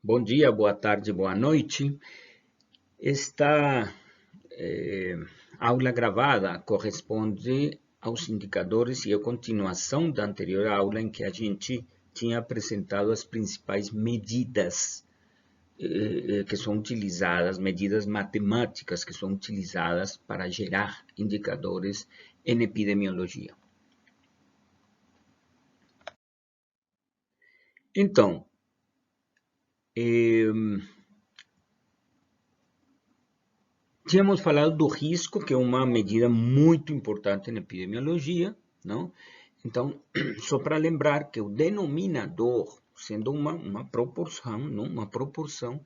Bom dia, boa tarde, boa noite. Esta aula gravada corresponde aos indicadores e a continuação da anterior aula em que a gente tinha apresentado as principais medidas que são utilizadas, medidas matemáticas que são utilizadas para gerar indicadores em epidemiologia. Então, tínhamos falado do risco, que é uma medida muito importante na epidemiologia, não? Então, só para lembrar que o denominador, sendo uma proporção, não? Uma proporção,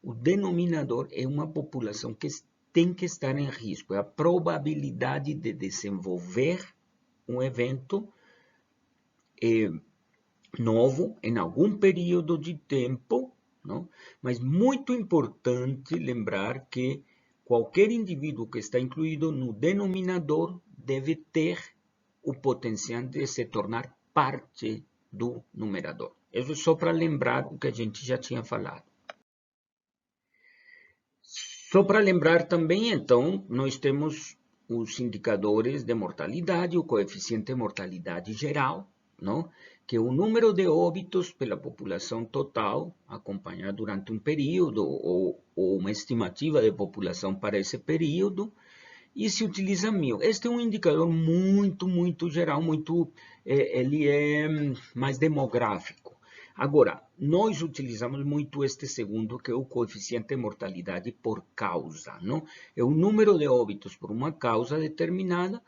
o denominador é uma população que tem que estar em risco, é a probabilidade de desenvolver um evento novo em algum período de tempo, não? Mas muito importante lembrar que qualquer indivíduo que está incluído no denominador deve ter o potencial de se tornar parte do numerador. Isso é só para lembrar o que a gente já tinha falado. Só para lembrar também, então, nós temos os indicadores de mortalidade, o coeficiente de mortalidade geral, não? Que é o número de óbitos pela população total, acompanhada durante um período, ou uma estimativa de população para esse período, e se utiliza 1000. Este é um indicador muito geral, ele é mais demográfico. Agora, nós utilizamos muito este segundo, que é o coeficiente de mortalidade por causa, não? É o número de óbitos por uma causa determinada,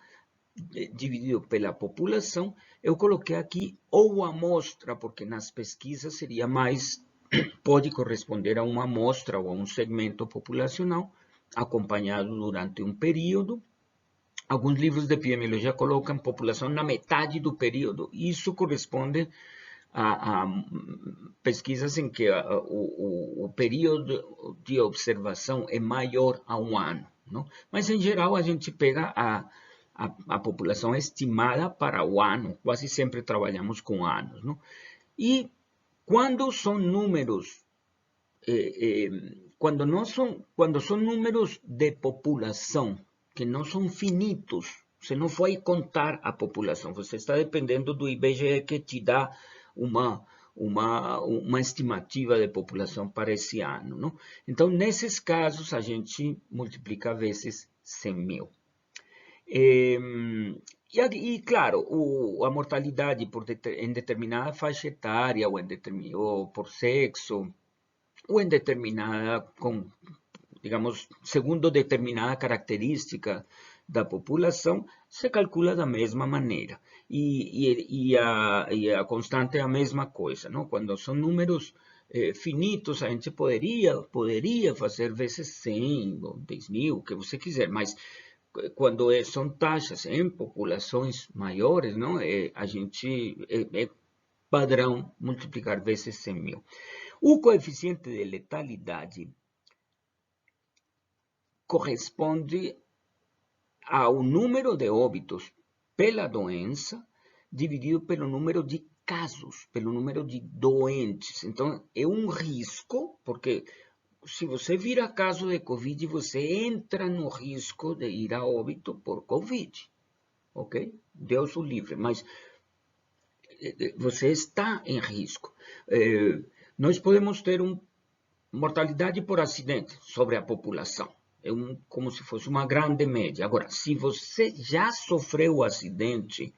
dividido pela população. Eu coloquei aqui ou amostra, porque nas pesquisas seria mais, pode corresponder a uma amostra ou a um segmento populacional, acompanhado durante um período. Alguns livros de epidemiologia colocam população na metade do período. Isso corresponde a pesquisas em que o período de observação é maior a um ano, não? Mas, em geral, a gente pega a população estimada para o ano. Quase sempre trabalhamos com anos, não? E quando são números, quando são números de população que não são finitos, você não vai contar a população, você está dependendo do IBGE que te dá uma estimativa de população para esse ano, não? Então, nesses casos, a gente multiplica vezes 100.000. E claro, a mortalidade em determinada faixa etária, ou por sexo, ou em determinada, digamos, segundo determinada característica da população, se calcula da mesma maneira. E a constante é a mesma coisa, não? Quando são números finitos, a gente poderia fazer vezes 100, ou 10.000, o que você quiser, mas quando são taxas em populações maiores, não? A gente é padrão multiplicar vezes 100.000. O coeficiente de letalidade corresponde ao número de óbitos pela doença dividido pelo número de casos, pelo número de doentes. Então, é um risco, porque se você vira caso de Covid, você entra no risco de ir a óbito por Covid, ok? Deus o livre, mas você está em risco. Nós podemos ter mortalidade por acidente sobre a população. É como se fosse uma grande média. Agora, se você já sofreu o acidente,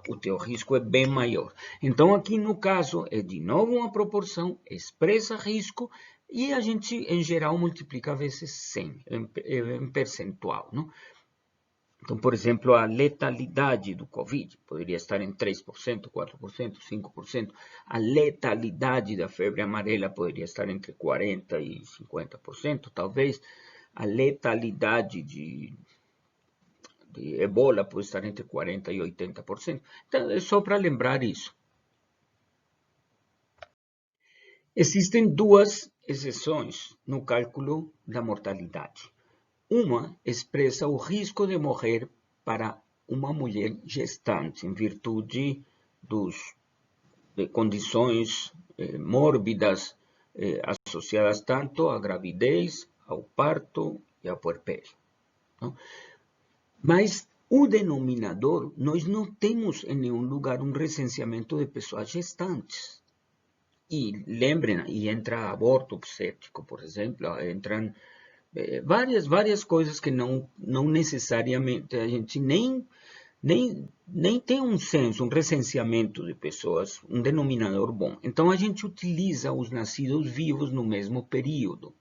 o teu risco é bem maior. Então, aqui no caso, é de novo uma proporção, expressa risco, e a gente, em geral, multiplica vezes 100, em percentual, não? Então, por exemplo, a letalidade do Covid poderia estar em 3%, 4%, 5%. A letalidade da febre amarela poderia estar entre 40% e 50%, talvez. A letalidade de ebola pode estar entre 40% e 80%. Então, é só para lembrar isso. Existem duas exceções no cálculo da mortalidade. Uma expressa o risco de morrer para uma mulher gestante, em virtude de condições mórbidas associadas tanto à gravidez, ao parto e ao puerpério. Não? Mas o denominador, nós não temos em nenhum lugar um recenseamento de pessoas gestantes. E lembrem, e entra aborto obstétrico, por exemplo, entram várias coisas que não necessariamente a gente nem tem um censo, um recenseamento de pessoas, um denominador bom. Então a gente utiliza os nascidos vivos no mesmo período.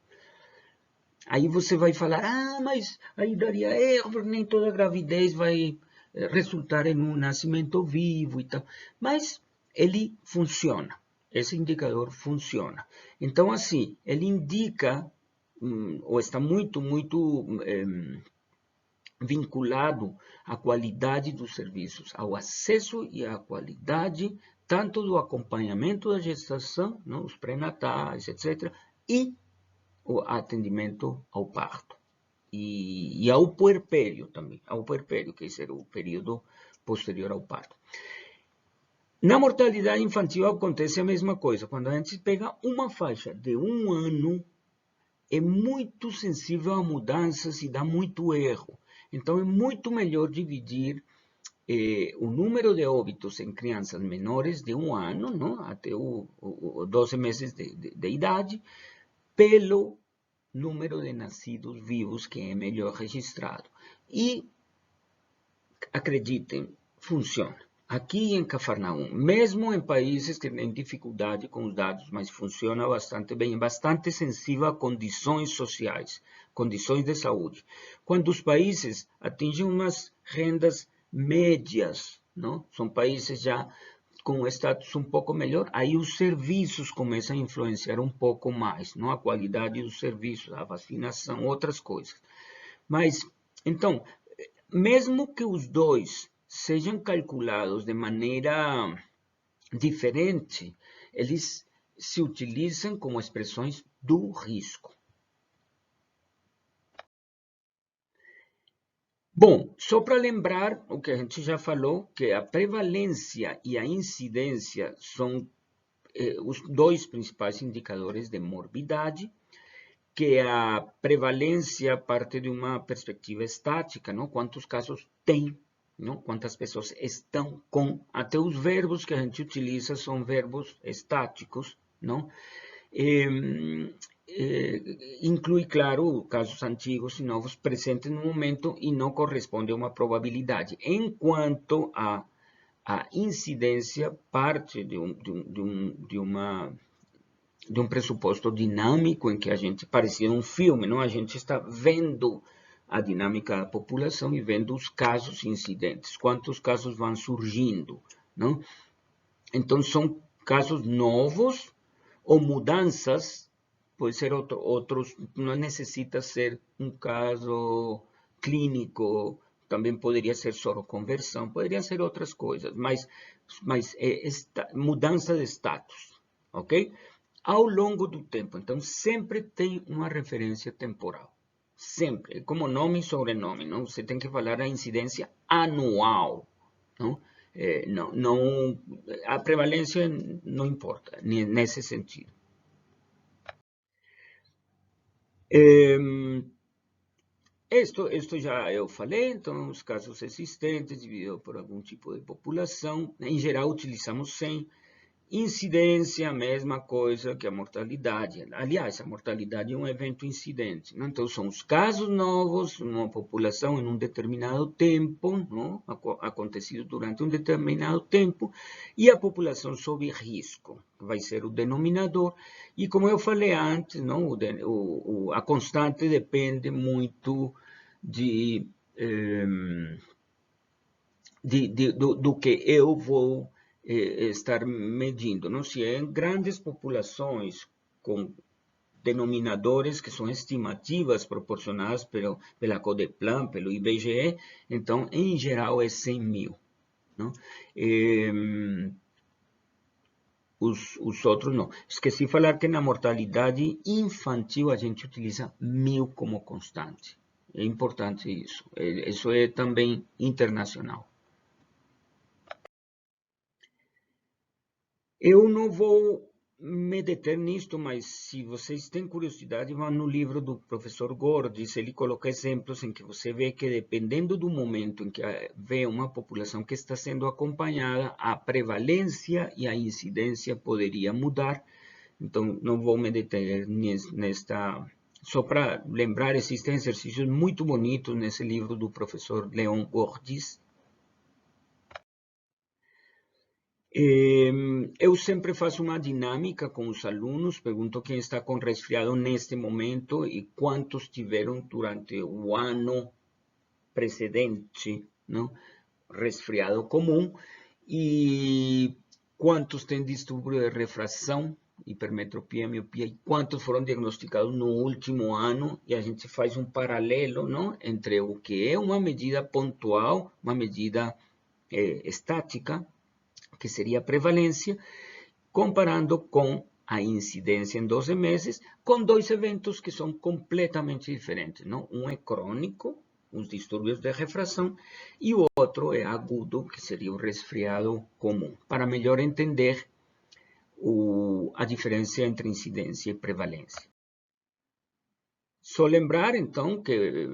Aí você vai falar, mas aí daria erro, porque nem toda gravidez vai resultar em um nascimento vivo e tal. Mas ele funciona, esse indicador funciona. Então, assim, ele indica, ou está muito vinculado à qualidade dos serviços, ao acesso e à qualidade, tanto do acompanhamento da gestação, não, os pré-natais, etc., e o atendimento ao parto. E ao puerpério também, ao puerpério, que esse era o período posterior ao parto. Na mortalidade infantil acontece a mesma coisa. Quando a gente pega uma faixa de 1 ano, é muito sensível a mudanças e dá muito erro. Então, é muito melhor dividir o número de óbitos em crianças menores de 1 ano, não? Até 12 meses de idade, pelo número de nascidos vivos que é melhor registrado. E, acreditem, funciona. Aqui em Cafarnaum, mesmo em países que têm dificuldade com os dados, mas funciona bastante bem, bastante sensível a condições sociais, condições de saúde. Quando os países atingem umas rendas médias, não? São países já com um status um pouco melhor, aí os serviços começam a influenciar um pouco mais, não? A qualidade dos serviços, a vacinação, outras coisas. Mas, então, mesmo que os dois sejam calculados de maneira diferente, eles se utilizam como expressões do risco. Bom, só para lembrar o que a gente já falou, que a prevalência e a incidência são os dois principais indicadores de morbidade, que a prevalência parte de uma perspectiva estática, não? Quantos casos tem, não? Quantas pessoas estão com, até os verbos que a gente utiliza são verbos estáticos, não? Inclui, claro, casos antigos e novos presentes no momento e não corresponde a uma probabilidade, enquanto a incidência parte de um pressuposto dinâmico em que a gente parecia um filme, não? A gente está vendo a dinâmica da população e vendo os casos incidentes, quantos casos vão surgindo, não? Então, são casos novos ou mudanças, pode ser outros, não necessita ser um caso clínico, também poderia ser soroconversão, poderia ser outras coisas, mas mudança de status, ok? Ao longo do tempo. Então, sempre tem uma referência temporal. Sempre. Como nome e sobrenome. Não? Você tem que falar a incidência anual. Não? A prevalência não importa, nesse sentido. Isto já eu falei, então, os casos existentes, dividido por algum tipo de população. Em geral, utilizamos 100. Incidência, a mesma coisa que a mortalidade. Aliás, a mortalidade é um evento incidente. Não? Então, são os casos novos numa população em um determinado tempo, não? Acontecido durante um determinado tempo, e a população sob risco, que vai ser o denominador. E como eu falei antes, não? A constante depende muito do que eu vou estar medindo. Não? Se é em grandes populações com denominadores que são estimativas proporcionadas pela Codeplan, pelo IBGE, então, em geral, é 100 mil. Não? Os outros não. Esqueci de falar que na mortalidade infantil a gente utiliza 1000 como constante. É importante isso. Isso é também internacional. Eu não vou me deter nisto, mas se vocês têm curiosidade, vão no livro do professor Gordis, ele coloca exemplos em que você vê que dependendo do momento em que vê uma população que está sendo acompanhada, a prevalência e a incidência poderia mudar. Então, não vou me deter nesta... Só para lembrar, existem exercícios muito bonitos nesse livro do professor Leon Gordis. Eu sempre faço uma dinâmica com os alunos, pergunto quem está com resfriado neste momento e quantos tiveram durante o ano precedente, não? Resfriado comum, e quantos têm distúrbio de refração, hipermetropia, miopia, e quantos foram diagnosticados no último ano, e a gente faz um paralelo, não? Entre o que é uma medida pontual, uma medida estática, que seria a prevalência, comparando com a incidência em 12 meses, com dois eventos que são completamente diferentes, não? Um é crônico, os distúrbios de refração, e o outro é agudo, que seria o resfriado comum, para melhor entender a diferença entre incidência e prevalência. Só lembrar, então, que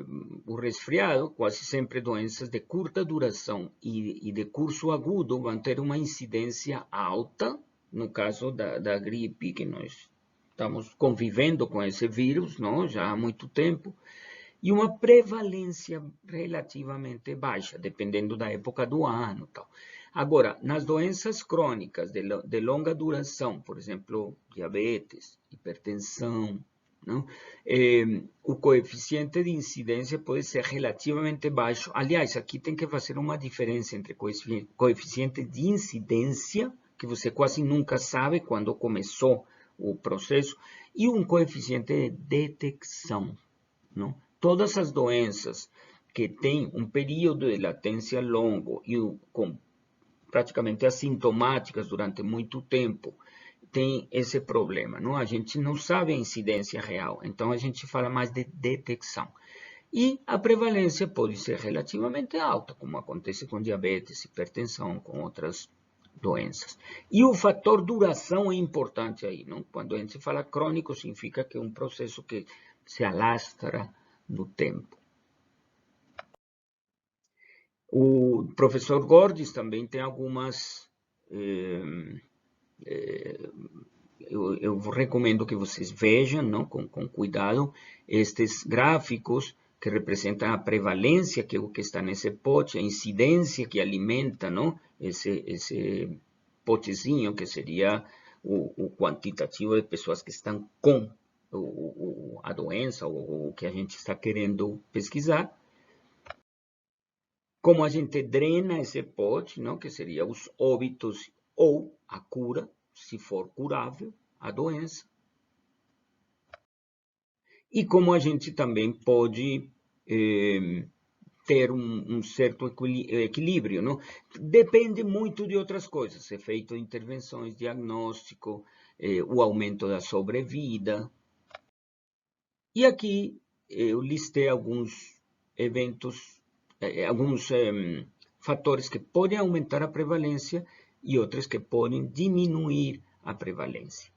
o resfriado, quase sempre doenças de curta duração e de curso agudo, vão ter uma incidência alta, no caso da gripe, que nós estamos convivendo com esse vírus, não? Já há muito tempo, e uma prevalência relativamente baixa, dependendo da época do ano. Tal. Agora, nas doenças crônicas de longa duração, por exemplo, diabetes, hipertensão, não? O coeficiente de incidência pode ser relativamente baixo. Aliás, aqui tem que fazer uma diferença entre coeficiente de incidência, que você quase nunca sabe quando começou o processo, e um coeficiente de detecção. Não? Todas as doenças que têm um período de latência longo e com praticamente assintomáticas durante muito tempo, tem esse problema, não? A gente não sabe a incidência real, então a gente fala mais de detecção. E a prevalência pode ser relativamente alta, como acontece com diabetes, hipertensão, com outras doenças. E o fator duração é importante aí, não? Quando a gente fala crônico, significa que é um processo que se alastra no tempo. O professor Gordis também tem algumas... eu recomendo que vocês vejam, não, com cuidado, estes gráficos que representam a prevalência, que é o que está nesse pote, a incidência que alimenta, não, esse potezinho, que seria o quantitativo de pessoas que estão com a doença, ou o que a gente está querendo pesquisar. Como a gente drena esse pote, não, que seria os óbitos ou a cura, se for curável, a doença. E como a gente também pode ter um certo equilíbrio, não? Depende muito de outras coisas, efeito de intervenções, diagnóstico, o aumento da sobrevida. E aqui eu listei alguns eventos, alguns fatores que podem aumentar a prevalência e outros que podem diminuir a prevalência.